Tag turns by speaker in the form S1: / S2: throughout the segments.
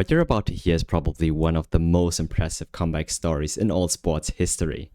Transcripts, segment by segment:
S1: What you're about to hear is probably one of the most impressive comeback stories in all sports history.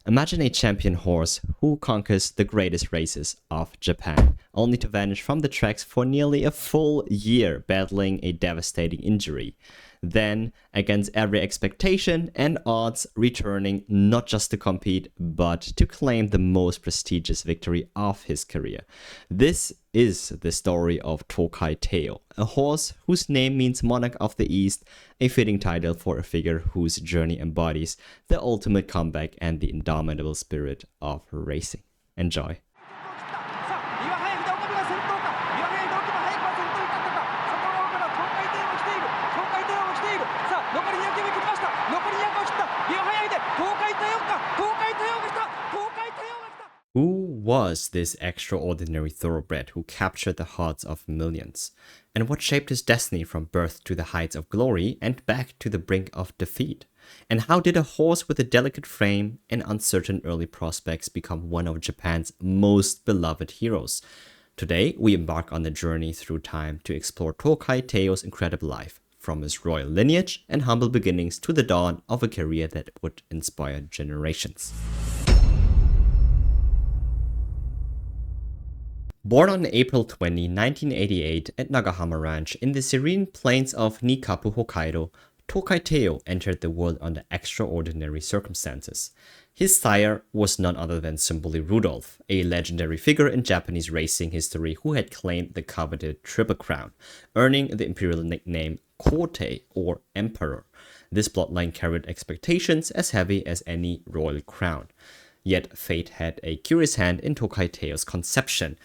S1: Imagine a champion horse who conquers the greatest races of Japan, only to vanish from the tracks for nearly a full year battling a devastating injury. Then, against every expectation and odds, returning not just to compete, but to claim the most prestigious victory of his career. This is the story of Tokai Teio, a horse whose name means Monarch of the East, a fitting title for a figure whose journey embodies the ultimate comeback and the indomitable spirit of racing. Enjoy. Who was this extraordinary thoroughbred who captured the hearts of millions? And what shaped his destiny from birth to the heights of glory and back to the brink of defeat? And how did a horse with a delicate frame and uncertain early prospects become one of Japan's most beloved heroes? Today, we embark on a journey through time to explore Tokai Teio's incredible life, from his royal lineage and humble beginnings to the dawn of a career that would inspire generations. Born on April 20, 1988 at Nagahama Ranch in the serene plains of Nikapu, Hokkaido, Tokai Teio entered the world under extraordinary circumstances. His sire was none other than simply Rudolph, a legendary figure in Japanese racing history who had claimed the coveted Triple Crown, earning the imperial nickname Kotei or Emperor. This bloodline carried expectations as heavy as any royal crown. Yet fate had a curious hand in Tokai Teio's conception.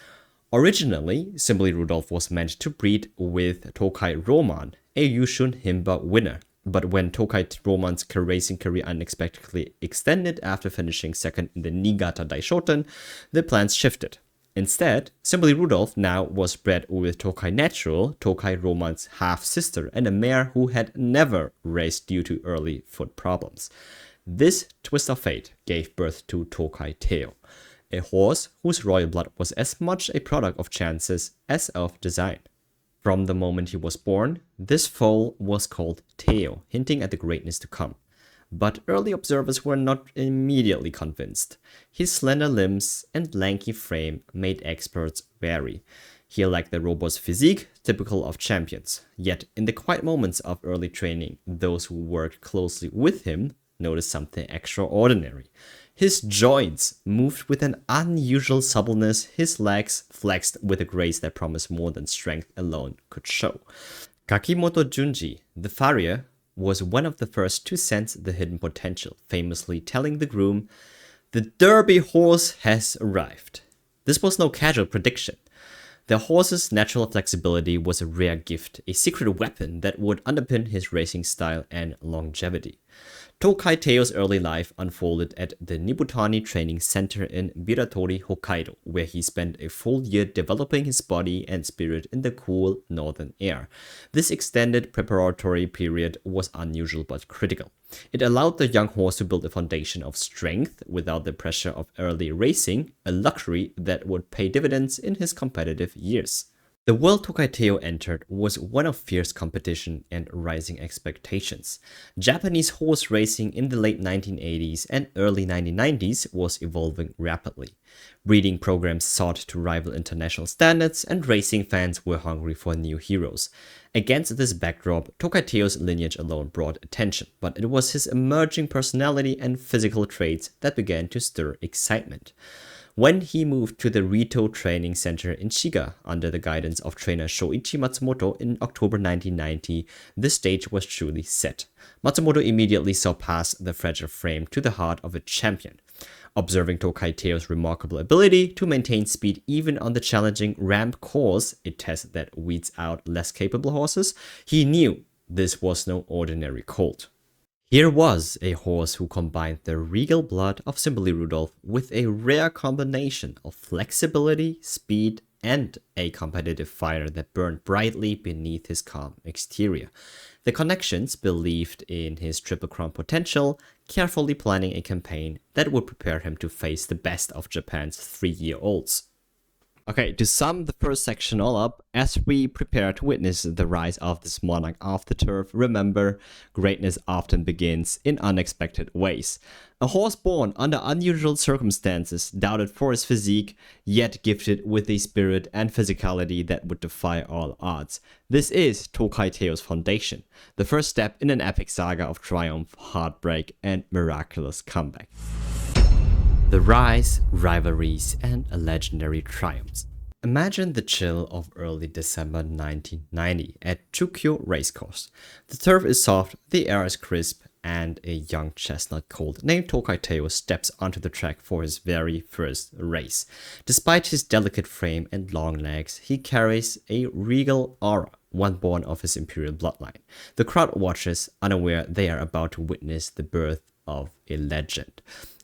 S1: Originally, simply Rudolph was meant to breed with Tokai Roman, a Yushun Himba winner. But when Tokai Roman's racing career unexpectedly extended after finishing second in the Niigata Daishoten, the plans shifted. Instead, simply Rudolph now was bred with Tokai Natural, Tokai Roman's half-sister, and a mare who had never raced due to early foot problems. This twist of fate gave birth to Tokai Teio, a horse whose royal blood was as much a product of chances as of design. From the moment he was born, this foal was called Teio, hinting at the greatness to come. But early observers were not immediately convinced. His slender limbs and lanky frame made experts wary. He lacked the robust physique typical of champions. Yet, in the quiet moments of early training, those who worked closely with him noticed something extraordinary. His joints moved with an unusual suppleness, his legs flexed with a grace that promised more than strength alone could show. Kakimoto Junji, the farrier, was one of the first to sense the hidden potential, famously telling the groom, "The Derby horse has arrived." This was no casual prediction. The horse's natural flexibility was a rare gift, a secret weapon that would underpin his racing style and longevity. Tokai Teio's early life unfolded at the Nibutani Training Center in Biratori, Hokkaido, where he spent a full year developing his body and spirit in the cool northern air. This extended preparatory period was unusual but critical. It allowed the young horse to build a foundation of strength without the pressure of early racing, a luxury that would pay dividends in his competitive years. The world Tokai Teio entered was one of fierce competition and rising expectations. Japanese horse racing in the late 1980s and early 1990s was evolving rapidly. Breeding programs sought to rival international standards, and racing fans were hungry for new heroes. Against this backdrop, Tokai Teio's lineage alone brought attention, but it was his emerging personality and physical traits that began to stir excitement. When he moved to the Rito Training Center in Shiga under the guidance of trainer Shoichi Matsumoto in October 1990, the stage was truly set. Matsumoto immediately saw past the fragile frame to the heart of a champion. Observing Tokai Teio's remarkable ability to maintain speed even on the challenging ramp course, a test that weeds out less capable horses, he knew this was no ordinary colt. Here was a horse who combined the regal blood of simply Rudolph with a rare combination of flexibility, speed, and a competitive fire that burned brightly beneath his calm exterior. The connections believed in his Triple Crown potential, carefully planning a campaign that would prepare him to face the best of Japan's 3-year-olds. Okay, to sum the first section all up, as we prepare to witness the rise of this monarch of the turf, remember, greatness often begins in unexpected ways. A horse born under unusual circumstances, doubted for his physique, yet gifted with a spirit and physicality that would defy all odds. This is Tokai Teio's foundation, the first step in an epic saga of triumph, heartbreak, and miraculous comeback. The rise, rivalries, and legendary triumphs. Imagine the chill of early December 1990 at Chukyo Racecourse. The turf is soft, the air is crisp, and a young chestnut colt named Tokai Teio steps onto the track for his very first race. Despite his delicate frame and long legs, he carries a regal aura, one born of his imperial bloodline. The crowd watches, unaware they are about to witness the birth of a legend.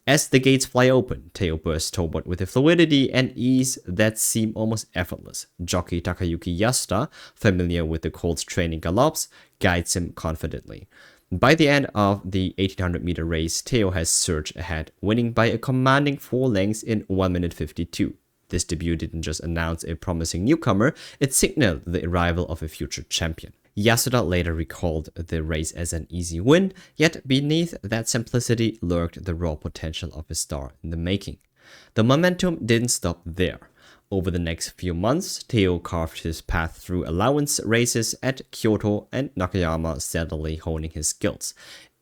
S1: As the gates fly open, Teio bursts toward with a fluidity and ease that seem almost effortless. Jockey Takayuki Yasuda, familiar with the colt's training galops, guides him confidently. By the end of the 1800-meter race, Teio has surged ahead, winning by a commanding 4 lengths in 1 minute 52. This debut didn't just announce a promising newcomer, it signaled the arrival of a future champion. Yasuda later recalled the race as an easy win, yet beneath that simplicity lurked the raw potential of a star in the making. The momentum didn't stop there. Over the next few months, Teio carved his path through allowance races at Kyoto and Nakayama, steadily honing his skills.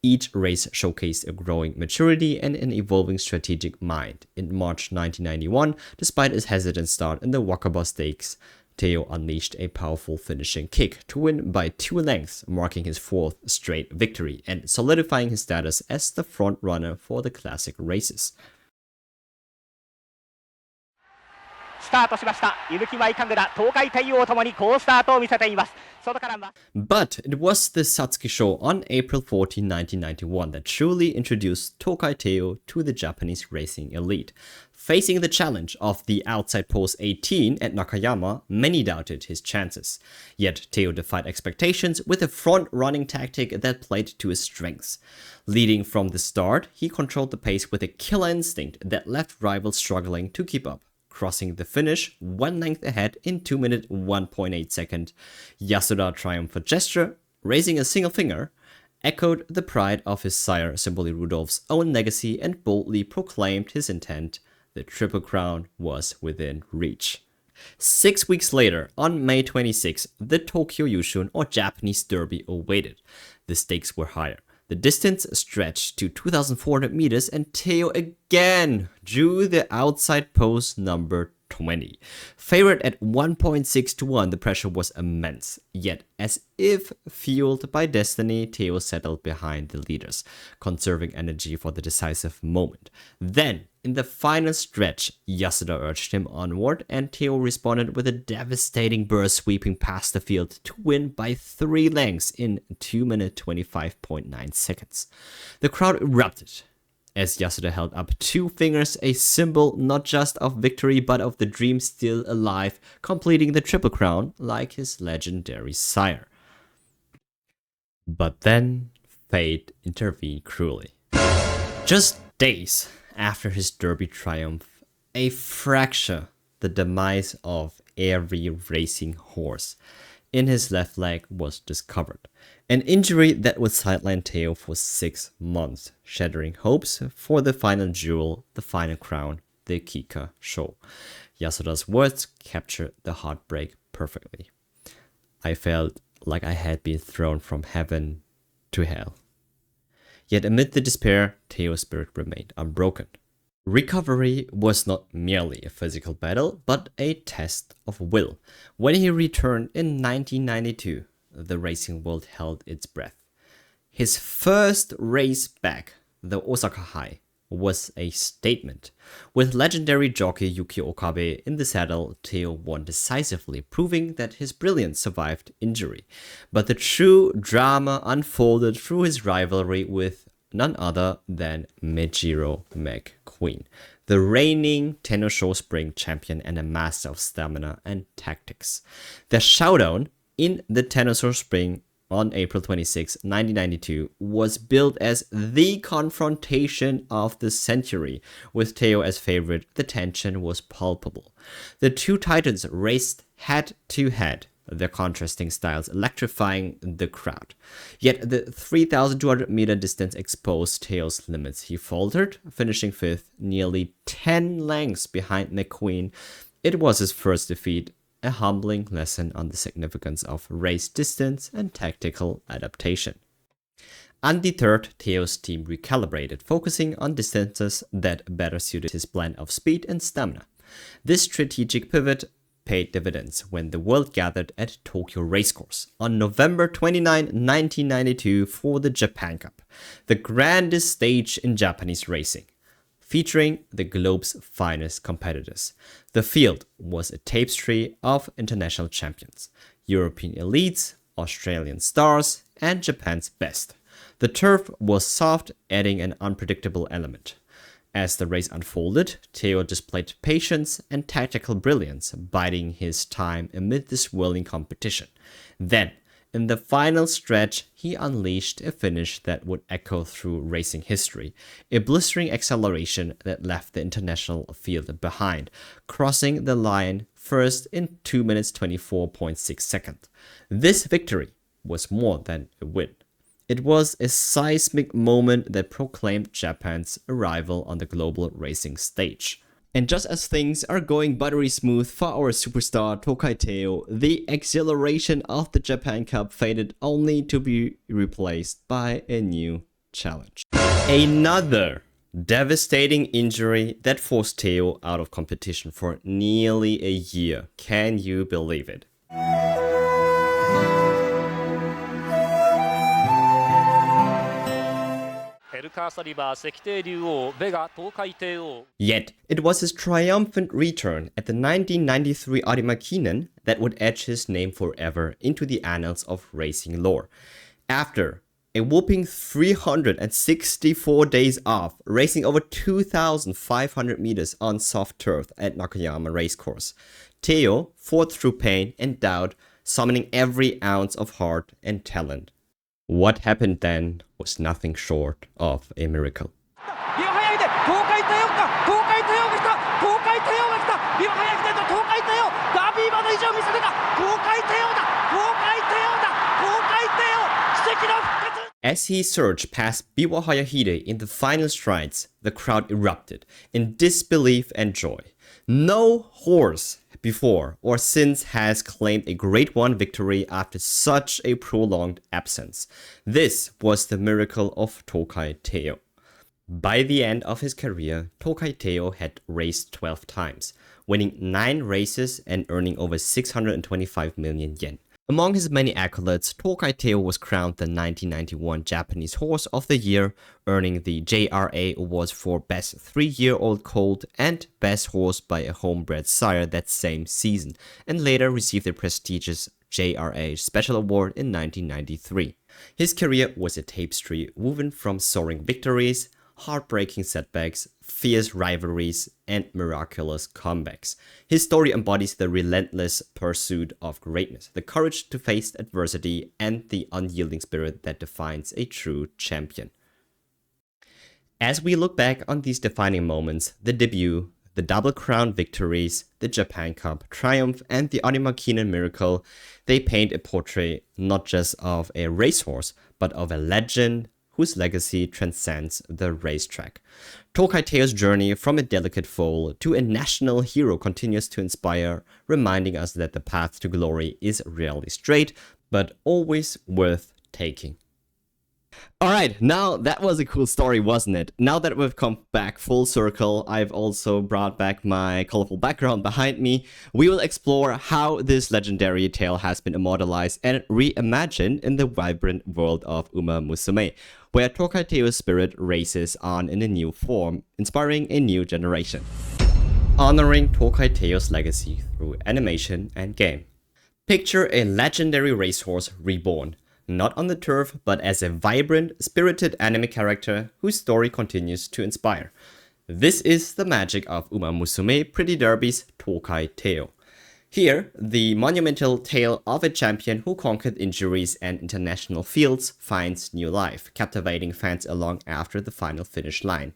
S1: Each race showcased a growing maturity and an evolving strategic mind. In March 1991, despite his hesitant start in the Wakaba Stakes, Teio unleashed a powerful finishing kick to win by 2 lengths, marking his 4th straight victory and solidifying his status as the front runner for the classic races. But it was the Satsuki show on April 14, 1991 that truly introduced Tokai Teio to the Japanese racing elite. Facing the challenge of the outside post 18 at Nakayama, many doubted his chances. Yet Teio defied expectations with a front-running tactic that played to his strengths. Leading from the start, he controlled the pace with a killer instinct that left rivals struggling to keep up. Crossing the finish 1 length ahead in 2 minutes 1.8 seconds, Yasuda triumphant gesture, raising a single finger, echoed the pride of his sire Symboli Rudolph's own legacy and boldly proclaimed his intent. The Triple Crown was within reach. 6 weeks later, on May 26, the Tokyo Yushun or Japanese Derby awaited. The stakes were higher. The distance stretched to 2,400 meters and Teio again drew the outside post number 20. Favored at 1.6 to 1, the pressure was immense. Yet, as if fueled by destiny, Teio settled behind the leaders, conserving energy for the decisive moment. Then, in the final stretch, Yasuda urged him onward, and Teio responded with a devastating burst, sweeping past the field to win by 3 lengths in 2 minutes 25.9 seconds. The crowd erupted as Yasuda held up 2 fingers, a symbol not just of victory but of the dream still alive, completing the Triple Crown like his legendary sire. But then, fate intervened cruelly. Just days after his Derby triumph, a fracture, the demise of every racing horse, in his left leg was discovered. An injury that would sideline Teio for 6 months, shattering hopes for the final jewel, the final crown, the Kika show. Yasuda's words captured the heartbreak perfectly. I felt like I had been thrown from heaven to hell. Yet amid the despair, Teio's spirit remained unbroken. Recovery was not merely a physical battle, but a test of will. When he returned in 1992, the racing world held its breath. His first race back, the Osaka High, was a statement. With legendary jockey Yuki Okabe in the saddle, Teio won decisively, proving that his brilliance survived injury. But the true drama unfolded through his rivalry with none other than Mejiro Mcqueen, the reigning Tenno Show Spring champion and a master of stamina and tactics. The Showdown in the Tenno Show Spring on April 26, 1992, was billed as the confrontation of the century. With Teio as favorite, the tension was palpable. The two titans raced head to head, their contrasting styles electrifying the crowd. Yet the 3,200-meter distance exposed Teio's limits. He faltered, finishing 5th, nearly 10 lengths behind Mcqueen. It was his first defeat, a humbling lesson on the significance of race distance and tactical adaptation. Undeterred, Teio's team recalibrated, focusing on distances that better suited his blend of speed and stamina. This strategic pivot paid dividends when the world gathered at Tokyo Racecourse on November 29, 1992 for the Japan Cup, the grandest stage in Japanese racing, featuring the globe's finest competitors. The field was a tapestry of international champions, European elites, Australian stars, and Japan's best. The turf was soft, adding an unpredictable element. As the race unfolded, Teio displayed patience and tactical brilliance, biding his time amid the swirling competition. Then, in the final stretch, he unleashed a finish that would echo through racing history, a blistering acceleration that left the international field behind, crossing the line first in 2 minutes 24.6 seconds. This victory was more than a win. It was a seismic moment that proclaimed Japan's arrival on the global racing stage. And just as things are going buttery smooth for our superstar Tokai Teio, the exhilaration of the Japan Cup faded only to be replaced by a new challenge. Another devastating injury that forced Teio out of competition for nearly a year. Can you believe it? Yet, it was his triumphant return at the 1993 Arima Kinen that would etch his name forever into the annals of racing lore. After a whopping 364 days off, racing over 2,500 meters on soft turf at Nakayama Racecourse, Teio fought through pain and doubt, summoning every ounce of heart and talent. What happened then was nothing short of a miracle. As he surged past Biwa Hayahide in the final strides, the crowd erupted in disbelief and joy. No horse before or since has claimed a Grade 1 victory after such a prolonged absence. This was the miracle of Tokai Teio. By the end of his career, Tokai Teio had raced 12 times, winning 9 races and earning over 625 million yen. Among his many accolades, Tokai Teio was crowned the 1991 Japanese Horse of the Year, earning the JRA Awards for Best 3-Year-Old Colt and Best Horse by a Homebred Sire that same season, and later received the prestigious JRA Special Award in 1993. His career was a tapestry woven from soaring victories, heartbreaking setbacks, fierce rivalries, and miraculous comebacks. His story embodies the relentless pursuit of greatness, the courage to face adversity, and the unyielding spirit that defines a true champion. As we look back on these defining moments, the debut, the Double Crown victories, the Japan Cup triumph, and the Arima Kinen miracle, they paint a portrait not just of a racehorse, but of a legend whose legacy transcends the racetrack. Tokai Teio's journey from a delicate foal to a national hero continues to inspire, reminding us that the path to glory is rarely straight, but always worth taking. Alright, now that was a cool story, wasn't it? Now that we've come back full circle, I've also brought back my colorful background behind me. We will explore how this legendary tale has been immortalized and reimagined in the vibrant world of Uma Musume, where Tokai Teio's spirit races on in a new form, inspiring a new generation. Honoring Tokai Teio's legacy through animation and game. Picture a legendary racehorse reborn, not on the turf, but as a vibrant, spirited anime character whose story continues to inspire. This is the magic of Uma Musume Pretty Derby's Tokai Teio. Here, the monumental tale of a champion who conquered injuries and international fields finds new life, captivating fans long after the final finish line.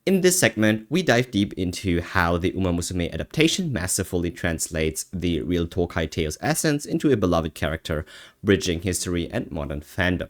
S1: In this segment, we dive deep into how the Uma Musume adaptation masterfully translates the real Tokai Teio's essence into a beloved character, bridging history and modern fandom.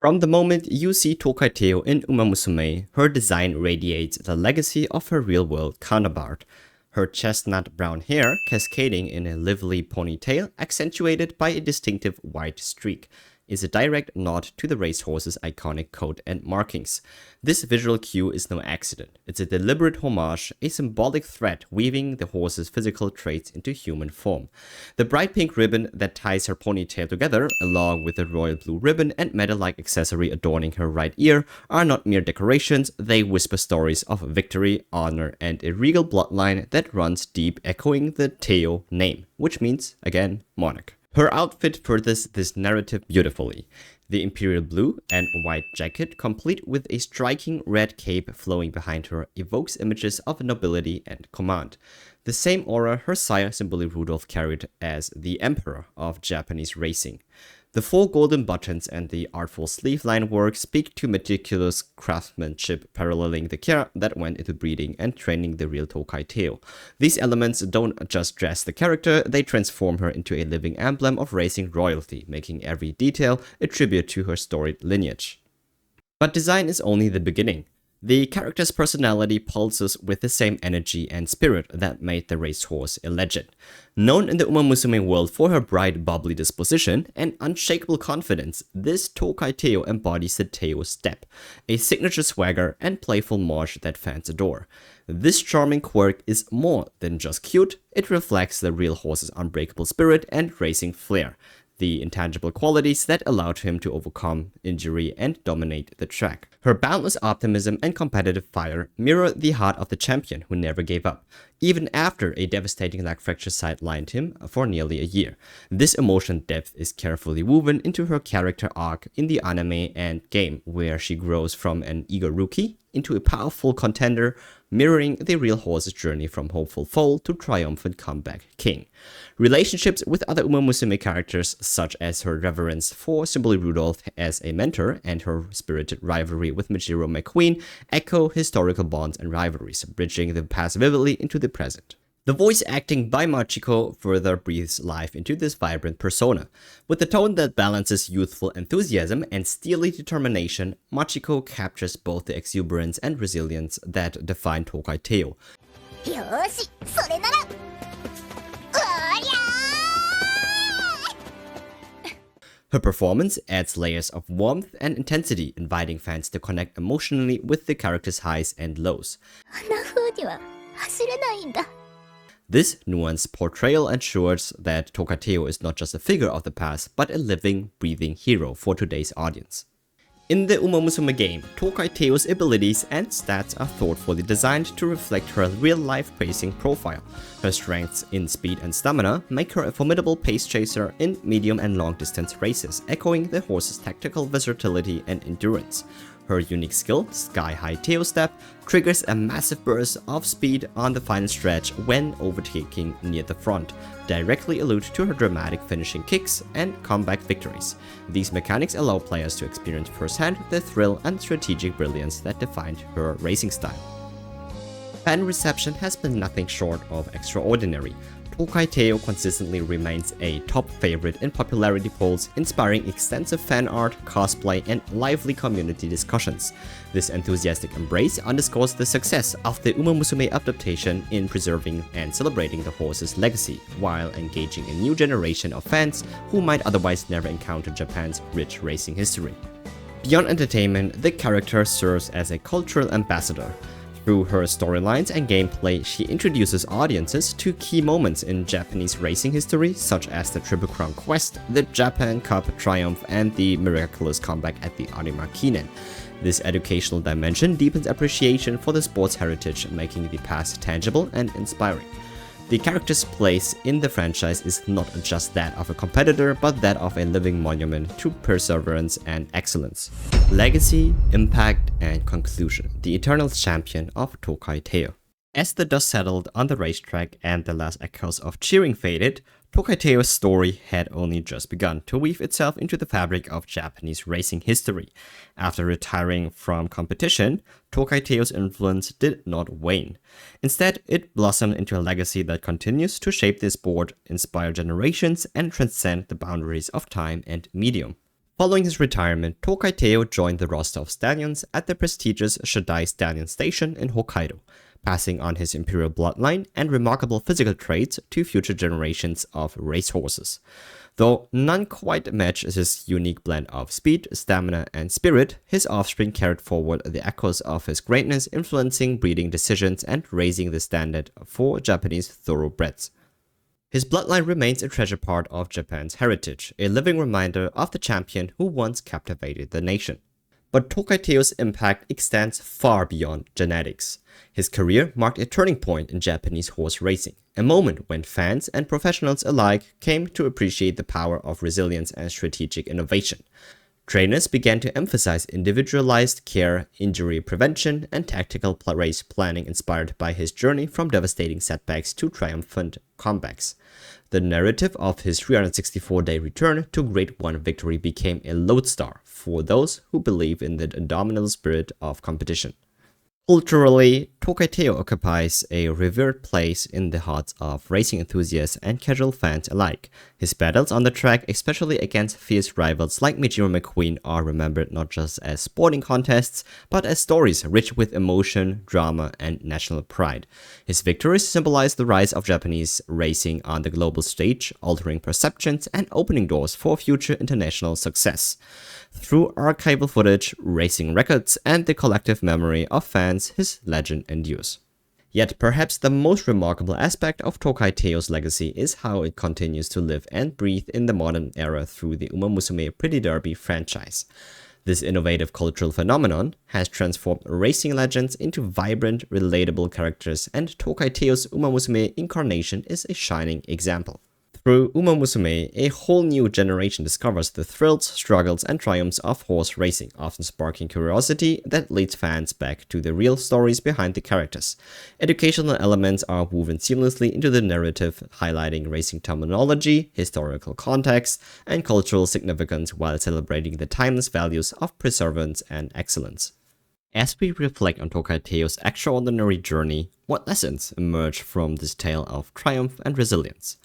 S1: From the moment you see Tokai Teio in Uma Musume, her design radiates the legacy of her real-world counterpart. Her chestnut brown hair cascading in a lively ponytail, accentuated by a distinctive white streak, is a direct nod to the racehorse's iconic coat and markings. This visual cue is no accident. It's a deliberate homage, a symbolic thread weaving the horse's physical traits into human form. The bright pink ribbon that ties her ponytail together, along with the royal blue ribbon and medal-like accessory adorning her right ear, are not mere decorations, they whisper stories of victory, honor, and a regal bloodline that runs deep, echoing the Teio name, which means, again, monarch. Her outfit furthers this narrative beautifully. The imperial blue and white jacket, complete with a striking red cape flowing behind her, evokes images of nobility and command. The same aura her sire Symboli Rudolph carried as the emperor of Japanese racing. The 4 golden buttons and the artful sleeve line work speak to meticulous craftsmanship paralleling the care that went into breeding and training the real Tokai Teio. These elements don't just dress the character, they transform her into a living emblem of racing royalty, making every detail a tribute to her storied lineage. But design is only the beginning. The character's personality pulses with the same energy and spirit that made the racehorse a legend. Known in the Uma Musume world for her bright, bubbly disposition and unshakable confidence, this Tokai Teio embodies the Teio step, a signature swagger and playful march that fans adore. This charming quirk is more than just cute, it reflects the real horse's unbreakable spirit and racing flair, the intangible qualities that allowed him to overcome injury and dominate the track. Her boundless optimism and competitive fire mirror the heart of the champion who never gave up, even after a devastating leg fracture sidelined him for nearly a year. This emotional depth is carefully woven into her character arc in the anime and game, where she grows from an eager rookie into a powerful contender, mirroring the real horse's journey from hopeful foal to triumphant comeback king. Relationships with other Uma Musume characters, such as her reverence for Symboli Rudolph as a mentor and her spirited rivalry with Mejiro Mcqueen, echo historical bonds and rivalries, bridging the past vividly into the present. The voice acting by Machico further breathes life into this vibrant persona. With a tone that balances youthful enthusiasm and steely determination, Machico captures both the exuberance and resilience that define Tokai Teio. Her performance adds layers of warmth and intensity, inviting fans to connect emotionally with the character's highs and lows. This nuanced portrayal ensures that Tokai Teio is not just a figure of the past, but a living, breathing hero for today's audience. In the Uma Musume game, Tokai Teio's abilities and stats are thoughtfully designed to reflect her real-life racing profile. Her strengths in speed and stamina make her a formidable pace chaser in medium and long-distance races, echoing the horse's tactical versatility and endurance. Her unique skill, Sky High Tail Step, triggers a massive burst of speed on the final stretch when overtaking near the front, directly allude to her dramatic finishing kicks and comeback victories. These mechanics allow players to experience firsthand the thrill and strategic brilliance that defined her racing style. Fan reception has been nothing short of extraordinary. Tokai Teio consistently remains a top favorite in popularity polls, inspiring extensive fan art, cosplay, and lively community discussions. This enthusiastic embrace underscores the success of the Uma Musume adaptation in preserving and celebrating the horse's legacy, while engaging a new generation of fans who might otherwise never encounter Japan's rich racing history. Beyond entertainment, the character serves as a cultural ambassador. Through her storylines and gameplay, she introduces audiences to key moments in Japanese racing history, such as the Triple Crown Quest, the Japan Cup Triumph, and the miraculous comeback at the Arima Kinen. This educational dimension deepens appreciation for the sport's heritage, making the past tangible and inspiring. The character's place in the franchise is not just that of a competitor, but that of a living monument to perseverance and excellence. Legacy, impact, and conclusion. The eternal champion of Tokai Teio. As the dust settled on the racetrack and the last echoes of cheering faded, Tokai Teio's story had only just begun to weave itself into the fabric of Japanese racing history. After retiring from competition, Tokai Teio's influence did not wane. Instead, it blossomed into a legacy that continues to shape the sport, inspire generations, and transcend the boundaries of time and medium. Following his retirement, Tokai Teio joined the roster of stallions at the prestigious Shadai Stallion Station in Hokkaido, passing on his imperial bloodline and remarkable physical traits to future generations of racehorses. Though none quite match his unique blend of speed, stamina, and spirit, his offspring carried forward the echoes of his greatness, influencing breeding decisions and raising the standard for Japanese thoroughbreds. His bloodline remains a treasure part of Japan's heritage, a living reminder of the champion who once captivated the nation. But Tokai Teio's impact extends far beyond genetics. His career marked a turning point in Japanese horse racing, a moment when fans and professionals alike came to appreciate the power of resilience and strategic innovation. Trainers began to emphasize individualized care, injury prevention, and tactical race planning inspired by his journey from devastating setbacks to triumphant comebacks. The narrative of his 364-day return to Grade 1 victory became a lodestar for those who believe in the indomitable spirit of competition. Culturally, Tokai Teio occupies a revered place in the hearts of racing enthusiasts and casual fans alike. His battles on the track, especially against fierce rivals like Mejiro and Mcqueen, are remembered not just as sporting contests, but as stories rich with emotion, drama, and national pride. His victories symbolize the rise of Japanese racing on the global stage, altering perceptions and opening doors for future international success. Through archival footage, racing records, and the collective memory of fans, his legend endures. Yet perhaps the most remarkable aspect of Tokai Teio's legacy is how it continues to live and breathe in the modern era through the Umamusume Pretty Derby franchise. This innovative cultural phenomenon has transformed racing legends into vibrant, relatable characters, and Tokai Teio's Umamusume incarnation is a shining example. Through Uma Musume, a whole new generation discovers the thrills, struggles, and triumphs of horse racing, often sparking curiosity that leads fans back to the real stories behind the characters. Educational elements are woven seamlessly into the narrative, highlighting racing terminology, historical context, and cultural significance while celebrating the timeless values of perseverance and excellence. As we reflect on Tokai Teio's extraordinary journey, what lessons emerge from this tale of triumph and resilience?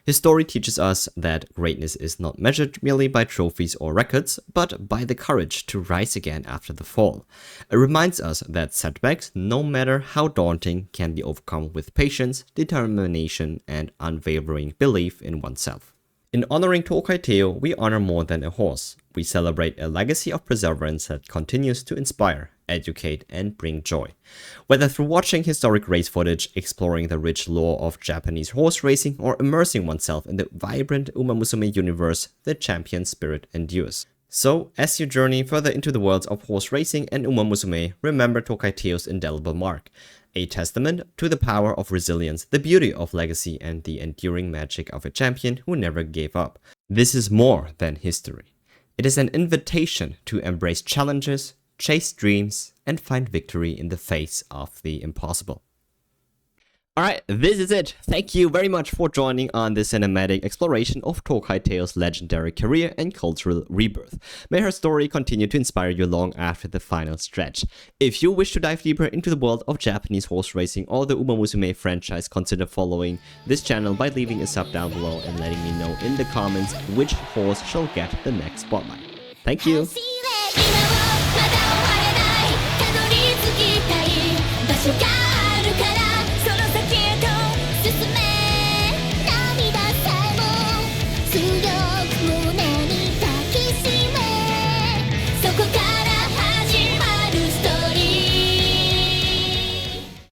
S1: His story teaches us that greatness is not measured merely by trophies or records, but by the courage to rise again after the fall. It reminds us that setbacks, no matter how daunting, can be overcome with patience, determination, and unwavering belief in oneself. In honoring Tokai Teio, we honor more than a horse. We celebrate a legacy of perseverance that continues to inspire, educate, and bring joy. Whether through watching historic race footage, exploring the rich lore of Japanese horse racing, or immersing oneself in the vibrant Umamusume universe, the champion spirit endures. So, as you journey further into the worlds of horse racing and Umamusume, remember Tokai Teio's indelible mark. A testament to the power of resilience, the beauty of legacy, and the enduring magic of a champion who never gave up. This is more than history. It is an invitation to embrace challenges, chase dreams, and find victory in the face of the impossible. Alright, this is it. Thank you very much for joining on this cinematic exploration of Tokai Teio's legendary career and cultural rebirth. May her story continue to inspire you long after the final stretch. If you wish to dive deeper into the world of Japanese horse racing or the Umamusume franchise, consider following this channel by leaving a sub down below and letting me know in the comments which horse shall get the next spotlight. Thank you!